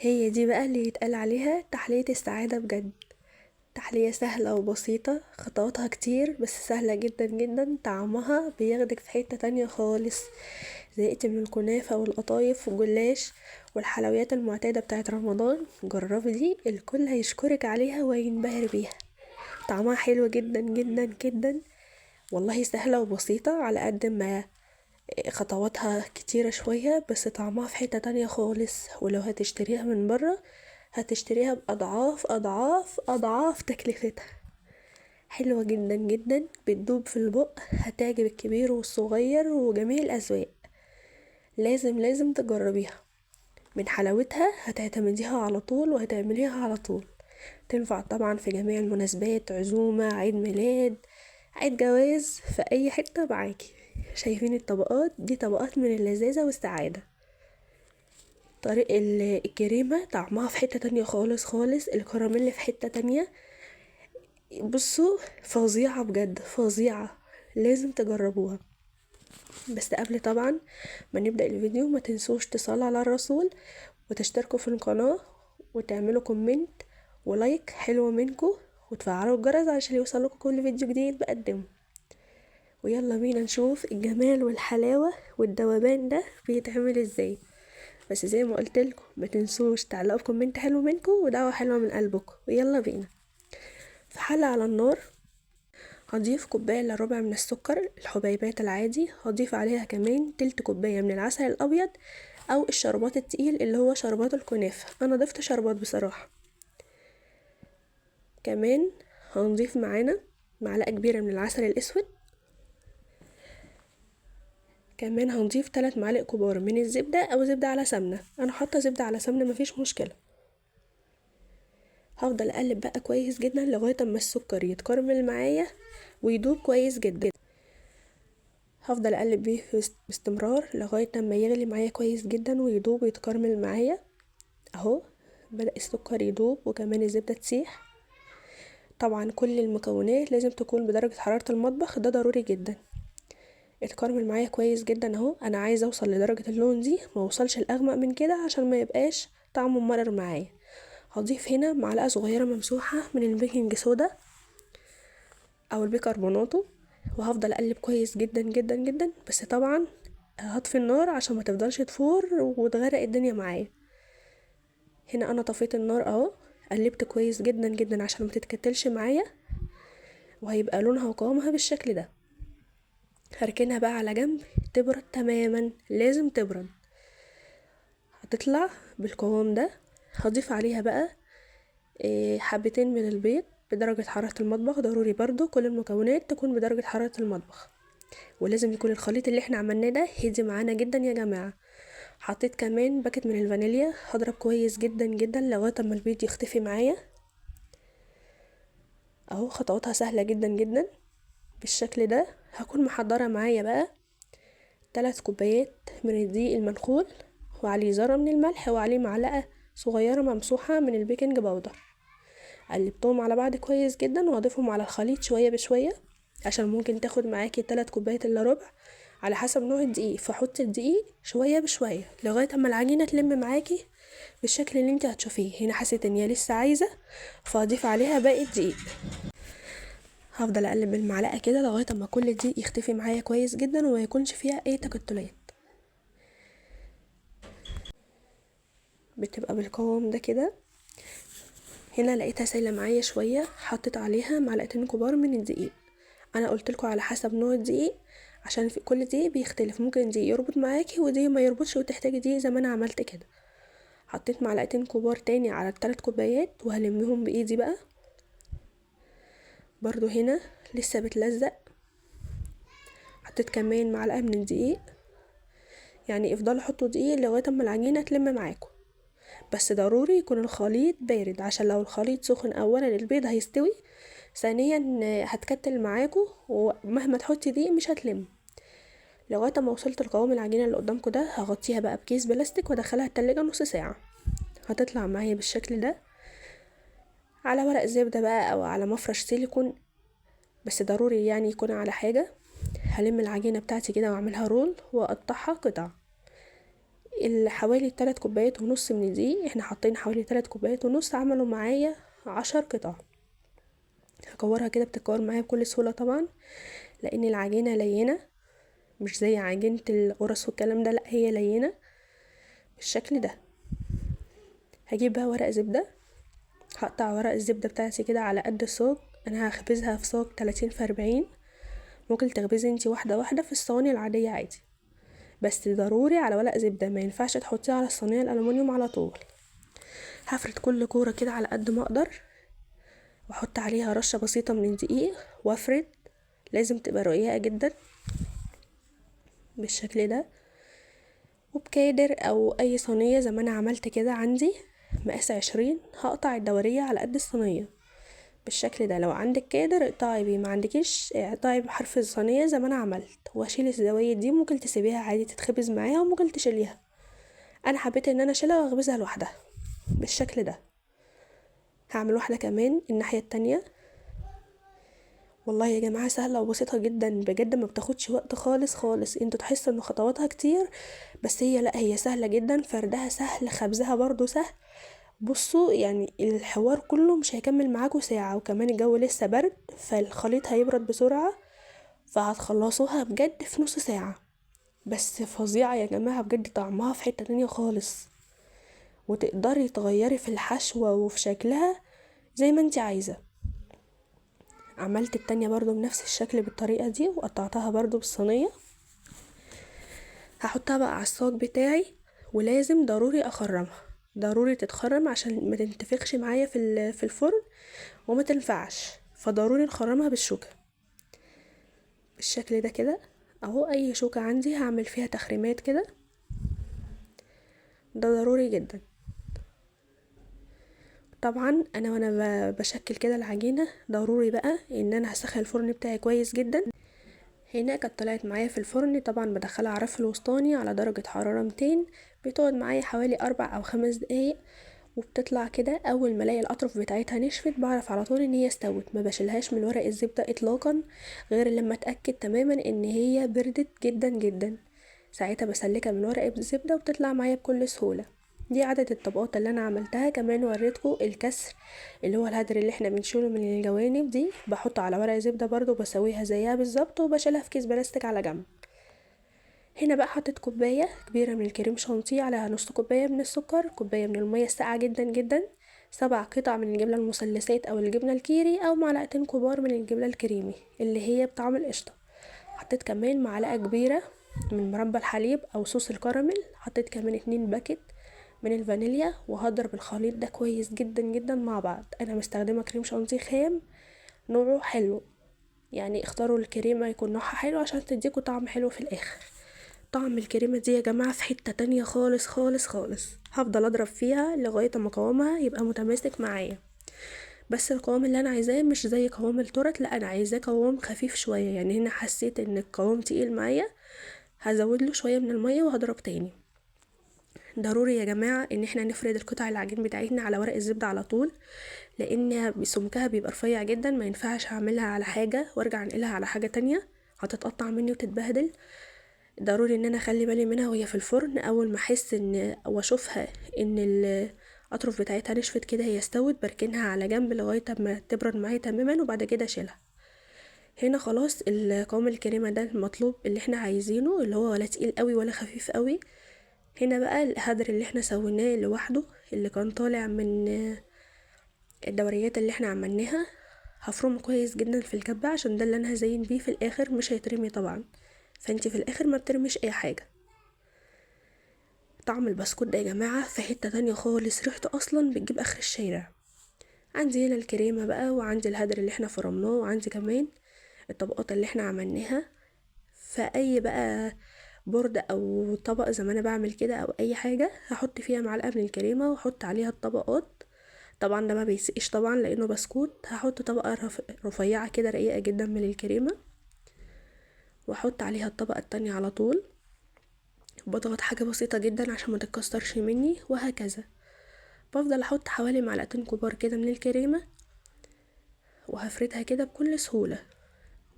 هي دي بقى اللي يتقال عليها تحلية السعادة بجد. تحلية سهلة وبسيطة، خطواتها كتير بس سهلة جدا جدا، طعمها بياخدك في حتة تانية خالص. زهقت من الكنافة والقطايف والجلاش والحلويات المعتادة بتاعت رمضان؟ جربي دي، الكل هيشكرك عليها وينبهر بيها. طعمها حلو جدا جدا جدا، والله سهلة وبسيطة على قد ما خطواتها كتيرة شوية، بس طعمها في حتة تانية خالص. ولو هتشتريها من برا هتشتريها بأضعاف أضعاف أضعاف تكلفتها. حلوة جدا جدا، بتدوب في البق، هتعجب الكبير والصغير وجميع الأذواق. لازم لازم تجربيها، من حلاوتها هتعتمديها على طول وهتعمليها على طول. تنفع طبعا في جميع المناسبات، عزومة، عيد ميلاد، عيد جواز، في أي حتة معاكي. شايفين الطبقات دي؟ طبقات من اللذاذة والسعادة. طريق الكريمة طعمها في حتة تانية خالص خالص، الكراميل في حتة تانية. بصوا، فظيعة بجد، فظيعة، لازم تجربوها. بس قبل طبعا ما نبدأ الفيديو، ما تنسوش تصلوا على الرسول وتشتركوا في القناة وتعملوا كومنت ولايك حلو منكم، وتفعلوا الجرس عشان يوصلكوا كل فيديو جديد بقدمه. ويلا بينا نشوف الجمال والحلاوة والدوبان ده بيتعمل ازاي. بس زي ما قلتلكم، ما تنسوش تعلقوا في كومنت حلو منكم ودعوة حلوة من قلبكم. ويلا بينا. في حلة على النار هضيف كوباية الا ربع من السكر الحبيبات العادي، هضيف عليها كمان تلت كوباية من العسل الابيض او الشربات التقيل اللي هو شربات الكنافة. انا ضفت شربات بصراحة. كمان هنضيف معانا معلقة كبيرة من العسل الاسود. كمان هنضيف 3 معالق كبار من الزبدة او زبدة على سمنة، انا حاطة زبدة على سمنة مفيش مشكلة. هفضل اقلب بقى كويس جدا لغاية اما السكر يتكرمل معايا ويدوب كويس جدا. هفضل اقلب بيه باستمرار لغاية اما يغلي معايا كويس جدا ويدوب ويتكرمل معايا. اهو بدأ السكر يدوب وكمان الزبدة تسيح. طبعا كل المكونات لازم تكون بدرجة حرارة المطبخ، ده ضروري جدا. اتكرمل معايا كويس جدا اهو. انا عايزه اوصل لدرجة اللون دي، ما اوصلش الاغمق من كده عشان ما يبقاش طعمه مرر معايا. هضيف هنا معلقة صغيرة ممسوحة من البيكنج صودا او البيكربوناتو، وهفضل اقلب كويس جدا جدا جدا. بس طبعا هطفي النار عشان ما تفضلش تفور وتغرق الدنيا معايا. هنا انا طفيت النار اهو، قلبت كويس جدا جدا عشان ما تتكتلش معايا، وهيبقى لونها وقوامها بالشكل ده. هركنها بقى على جنب تبرد تماما، لازم تبرد. هتطلع بالقوام ده. هضيف عليها بقى حبتين من البيض بدرجة حرارة المطبخ، ضروري برضو كل المكونات تكون بدرجة حرارة المطبخ. ولازم يكون الخليط اللي احنا عملناه ده هدي معانا جدا يا جماعة. حطيت كمان باكت من الفانيليا، هضرب كويس جدا جدا لغاية اما البيض يختفي معايا. اهو خطواتها سهلة جدا جدا بالشكل ده. هكون محضرة معايا بقى 3 كوبايات من الدقيق المنخول، وعليه ذرة من الملح، وعليه معلقة صغيرة ممسوحة من البيكنج باودر. قلبتهم على بعض كويس جدا، وهضيفهم على الخليط شوية بشوية عشان ممكن تاخد معاكي 3 كوبايات الا ربع على حسب نوع الدقيق. فحطي الدقيق شوية بشوية لغاية اما العجينة تلم معاكي بالشكل اللي انت هتشوفيه. هنا حسيت ان هي لسه عايزة، فاضيف عليها باقي الدقيق. هفضل اقلب بالمعلقة كده لغاية اما كل الدقيق يختفي معايا كويس جدا وما يكونش فيها اي تكتلات. بتبقى بالقوام ده كده. هنا لقيتها سايله معايا شويه، حطيت عليها معلقتين كبار من الدقيق. انا قلتلكوا على حسب نوع الدقيق عشان في كل دقيق بيختلف، ممكن دقيق يربط معاكي ودقيق ما يربطش وتحتاجي دقيق زي ما انا عملت كده. حطيت معلقتين كبار تاني على ال3 كوبايات وهلمهم بايدي بقى. برضو هنا لسه بتلزق. حطيت كمان معلقه من الدقيق. يعني افضلوا حطوا دقيق لغايه اما العجينه تلم معاكم، بس ضروري يكون الخليط بارد عشان لو الخليط سخن اولا البيض هيستوي، ثانيا هتكتل معاكو ومهما تحطي دقيق مش هتلم. لغايه ما وصلت لقوام العجينه اللي قدامكم ده، هغطيها بقى بكيس بلاستيك وادخلها التلاجة نص ساعه. هتطلع معايا بالشكل ده على ورق زبده بقى او على مفرش سيليكون، بس ضروري يعني يكون على حاجه. هلم العجينه بتاعتي كده واعملها رول واقطعها قطع. حوالي 3 كوبايات ونص من الدقيق، احنا حاطين حوالي 3 كوبايات ونص، عملوا معايا 10 قطع. هكورها كده، بتتكور معايا بكل سهولة طبعا لان العجينة لينة، مش زي عجينة القرص والكلام ده، لا هي لينة بالشكل ده. هجيب بقى ورق زبدة، هقطع ورق الزبدة بتاعتي كده على قد الصاج. انا هخبزها في صاج 30 في 40. ممكن تخبزي انتي واحدة واحدة في الصواني العادية عادي، بس ضروري على ورق زبدة، ما ينفعش تحطيها على الصينية الألومنيوم على طول. هفرد كل كورة كده على قد ما اقدر، واحط عليها رشة بسيطة من الدقيق وافرد. لازم تبقى رقيقة جدا بالشكل ده. وبكادر او اي صينية زي ما انا عملت كده، عندي مقاس 20، هقطع الدورية على قد الصينية بالشكل ده. لو عندك كادر اقطعي بيه، ما عندكيش اقطعي بحرف الصينية زي ما انا عملت. واشيل الزوايد دي، ممكن تسيبيها عادي تتخبز معاها وممكن تشيليها. انا حبيت ان انا اشيلها واخبزها لوحدها بالشكل ده. هعمل واحدة كمان الناحية التانية. والله يا جماعة سهلة وبسيطة جدا بجد، ما بتاخدش وقت خالص خالص. انتوا تحسوا ان خطواتها كتير، بس هي لا، هي سهلة جدا. فردها سهل، خبزها برضو سهل. بصوا يعني الحوار كله مش هيكمل معاكوا ساعة، وكمان الجو لسه برد فالخليط هيبرد بسرعة، فهتخلصوها بجد في نص ساعة. بس فظيعة يا جماعة بجد، طعمها في حتة تانية خالص. وتقدري تغيري في الحشوة وفي شكلها زي ما انت عايزة. عملت التانية برضو بنفس الشكل بالطريقة دي، وقطعتها برضو بالصينية. هحطها بقى على الصاج بتاعي، ولازم ضروري اخرمها، ضروري تتخرم عشان ما تنتفخش معايا في الفرن وما تنفعش. فضروري نخرمها بالشوكة بالشكل ده كده اهو. اي شوكة عندي هعمل فيها تخريمات كده، ده ضروري جدا. طبعا انا وانا بشكل كده العجينة، ضروري بقى ان انا هسخن الفرن بتاعي كويس جدا. هنا كانت طلعت معايا في الفرن، طبعا بدخلها على الرف الوسطاني على درجة حرارة 200. بتقعد معايا حوالي 4 أو 5 دقايق، وبتطلع كده. اول ما الاقي الاطراف بتاعتها نشفت بعرف على طول ان هي استوت. ما بشيلهاش من ورق الزبدة اطلاقا غير لما اتاكد تماما ان هي بردت جدا جدا، ساعتها بسلكها من ورق الزبدة وبتطلع معايا بكل سهولة. دي عدد الطبقات اللي انا عملتها. كمان وريتكم الكسر اللي هو الهدر اللي احنا بنشيله من الجوانب دي، بحطه على ورق زبدة برضو، بسويها زيها بالظبط، وبشيلها في كيس بلاستيك على جنب. هنا بقى حطيت كوباية كبيرة من الكريم شانتيه، عليها نص كوباية من السكر، كوباية من المية الساقعة جدا جدا، 7 قطع من الجبنة المثلثات او الجبنة الكيري، او معلقتين كبار من الجبنة الكريمي اللي هي بطعم القشطة. حطيت كمان معلقة كبيرة من مربى الحليب او صوص الكراميل. حطيت كمان 2 باكت من الفانيليا، وهضرب الخليط ده كويس جدا جدا مع بعض. انا مستخدمة كريم شانتيه خام نوعه حلو، يعني اختاروا الكريمة يكون نوعها حلو عشان تديكوا طعم حلو في الاخر. طعم الكريمة دي يا جماعة في حتة تانية خالص خالص خالص. هفضل اضرب فيها لغاية ما قوامها يبقى متماسك معايا. بس القوام اللي انا عايزاه مش زي قوام التورت، لا انا عايزاه قوام خفيف شوية. يعني هنا حسيت ان القوام تقيل معايا، هزود له شوية من المية وهضرب تاني. ضروري يا جماعة ان احنا نفرد القطع العجين بتاعتنا على ورق الزبدة على طول، لان سمكها بيبقى رفيع جدا. ما ينفعش اعملها على حاجة وارجع انقلها على حاجة تانية، هتتقطع مني وتتبهدل. ضروري ان انا اخلي بالي منها وهي في الفرن. اول ما احس ان واشوفها ان الاطراف بتاعتها نشفت كده، هي استوت، بركنها على جنب لغايه ما تبرد معايا تماما، وبعد كده اشيلها. هنا خلاص القوام الكريمه ده المطلوب اللي احنا عايزينه، اللي هو ولا تقيل قوي ولا خفيف قوي. هنا بقى الهدر اللي احنا سويناه لوحده، اللي كان طالع من الدوريات اللي احنا عملناها، هفرمه كويس جدا في الكبة عشان ده اللي انا هزين بيه في الاخر، مش هيترمي طبعا. فانتي في الاخر ما بترميش اي حاجه. طعم البسكوت ده يا جماعه في حته تانية خالص، ريحته اصلا بتجيب اخر الشارع. عندي هنا الكريمه بقى، وعندي الهدر اللي احنا فرمناه، وعندي كمان الطبقات اللي احنا عملناها. فاي بقى بورد او طبق زي ما انا بعمل كده او اي حاجه، هحط فيها معلقه من الكريمه واحط عليها الطبقات. طبعا ده ما بيسقش طبعا لانه بسكوت. هحط طبقه رفيعه كده رقيقه جدا من الكريمه، واحط عليها الطبقه التانية على طول. بضغط حاجة بسيطة جدا عشان ما تتكسرش مني، وهكذا. بفضل احط حوالي معلقتين كبار كده من الكريمة، وهفردها كده بكل سهولة،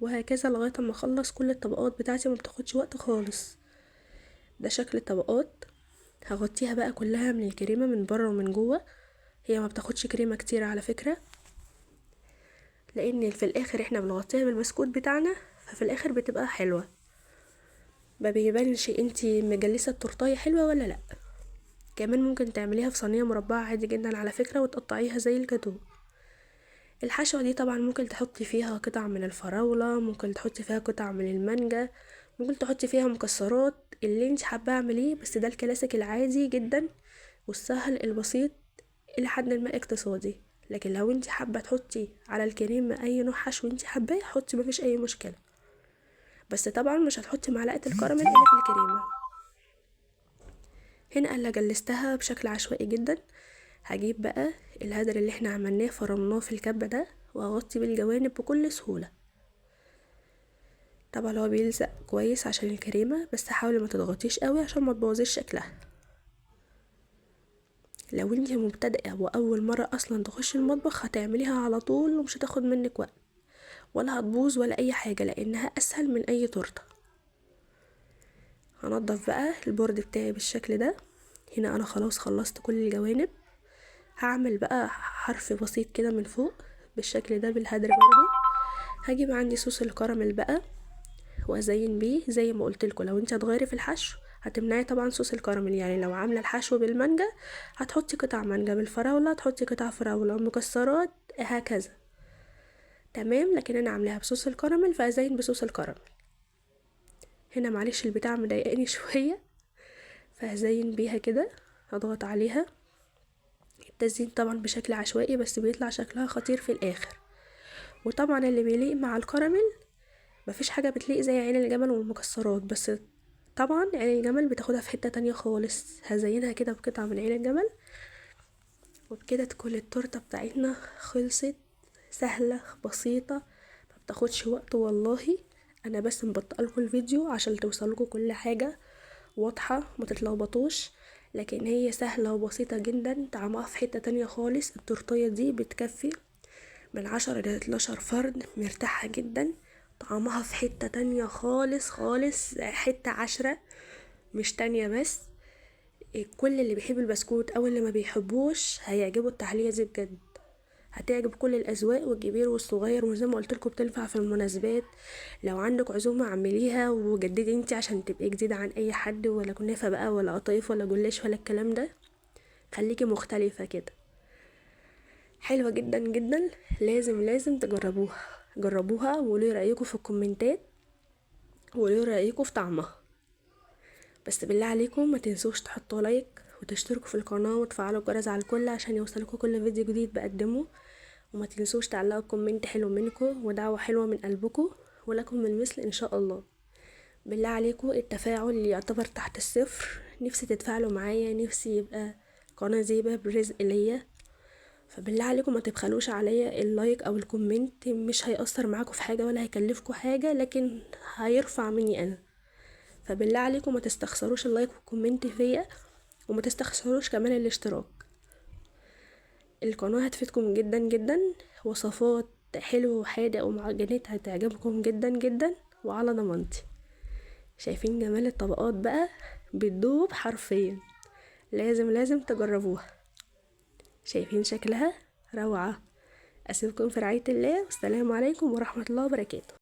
وهكذا لغاية ما اخلص كل الطبقات بتاعتي. ما بتاخدش وقت خالص. ده شكل الطبقات. هغطيها بقى كلها من الكريمة من بره ومن جوه. هي ما بتاخدش كريمة كتير على فكرة، لان في الاخر احنا بنغطيها بالبسكوت بتاعنا، ففي الاخر بتبقى حلوة، ما بيبانش انتي مجلسة التورتاية حلوة ولا لا. كمان ممكن تعمليها في صينية مربعة عادي جدا على فكرة، وتقطعيها زي الجاتو. الحشوة دي طبعا ممكن تحطي فيها قطع من الفراولة، ممكن تحطي فيها قطع من المانجا، ممكن تحطي فيها مكسرات، اللي انت حابه اعمليه. بس ده الكلاسيك العادي جدا والسهل البسيط الى حد ما اقتصادي. لكن لو انت حابه تحطي على الكريمه اي نوع حشو انت حباه حطي، مفيش اي مشكله. بس طبعا مش هتحطي معلقه الكراميل اللي في الكريمه. هنا انا جلستها بشكل عشوائي جدا. هجيب بقى الهدر اللي احنا عملناه فرمناه في الكبه ده، واغطي بالجوانب بكل سهوله. طبعا هو بيلزق كويس عشان الكريمه، بس حاولي ما تضغطيش قوي عشان ما تبوظيش شكلها. لو انت مبتدئه واول مره اصلا تخشي المطبخ هتعمليها على طول ومش هتاخد منك وقت ولا هتبوظ ولا اي حاجه، لانها اسهل من اي تورته. هنضف بقى البورد بتاعي بالشكل ده. هنا انا خلاص خلصت كل الجوانب. هعمل بقى حرف بسيط كده من فوق بالشكل ده بالهدر برضو. هجيب عندي صوص الكراميل بقى وازين بيه زي ما قلت لكم. لو انت هتغيري في الحشو هتمنعي طبعا صوص الكراميل، يعني لو عامله الحشو بالمانجا هتحطي قطع مانجا، بالفراوله تحطي قطع فراوله، مكسرات هكذا. تمام. لكن انا عاملاها بصوص الكراميل فازين بصوص الكراميل. هنا معلش البتاع مضايقاني شويه فهزين بيها كده. هضغط عليها. التزيين طبعا بشكل عشوائي بس بيطلع شكلها خطير في الاخر. وطبعا اللي بيليق مع الكراميل مفيش حاجة بتليق زي عين الجمل والمكسرات، بس طبعا عين الجمل بتاخدها في حتة تانية خالص. هزينها كده بقطعة من عين الجمل. وبكده تكون التورتة بتاعتنا خلصت. سهلة بسيطة ما بتاخدش وقت والله. انا بس مبطئلكوا الفيديو عشان توصلكوا كل حاجة واضحة ما تتلخبطوش. لكن هي سهلة وبسيطة جدا، طعمها في حتة تانية خالص. التورتية دي بتكفي من 10 ل 12 فرد مرتاحة جدا. طعمها في حتة تانية خالص خالص، حتة 10 مش تانية بس. كل اللي بيحب البسكوت او اللي ما بيحبوش هيعجبوا التحلية دي بجد. هتعجب كل الاذواق والكبير والصغير، وزي ما قلتلكوا بتنفع في المناسبات. لو عندك عزومة اعمليها وجددي انتي عشان تبقي جديدة عن اي حد، ولا كنافة بقى ولا قطايف ولا جلاش ولا الكلام ده. خليكي مختلفة كده. حلوة جدا جدا. لازم لازم تجربوها. جربوها وقولوا رأيكم في الكومنتات، وقولوا رأيكم في طعمها. بس بالله عليكم ما تنسوش تحطوا لايك وتشتركوا في القناة وتفعلوا الجرس على الكل عشان يوصلكوا كل فيديو جديد بقدمه. وما تنسوش تعلقوا كومنت حلو منكم ودعوة حلوة من قلبكم، ولكم المثل ان شاء الله. بالله عليكم التفاعل اللي يعتبر تحت الصفر. نفسي تتفاعلوا معايا، نفسي يبقى قناة زي باب رزق ليا. فبالله عليكم ما تبخلوش عليا اللايك او الكومنت، مش هيأثر معاكم في حاجة ولا هيكلفكم حاجة، لكن هيرفع مني انا. فبالله عليكم ما تستخسروش اللايك والكومنت فيا، وما تستخسروش كمان الاشتراك. القناة هتفيدكم جدا جدا. وصفات حلو وحادق ومعجنات هتعجبكم جدا جدا وعلى ضمانتي. شايفين جمال الطبقات بقى؟ بتدوب حرفيا. لازم لازم تجربوها. شايفين شكلها؟ روعة. أسيبكم في رعاية الله، والسلام عليكم ورحمة الله وبركاته.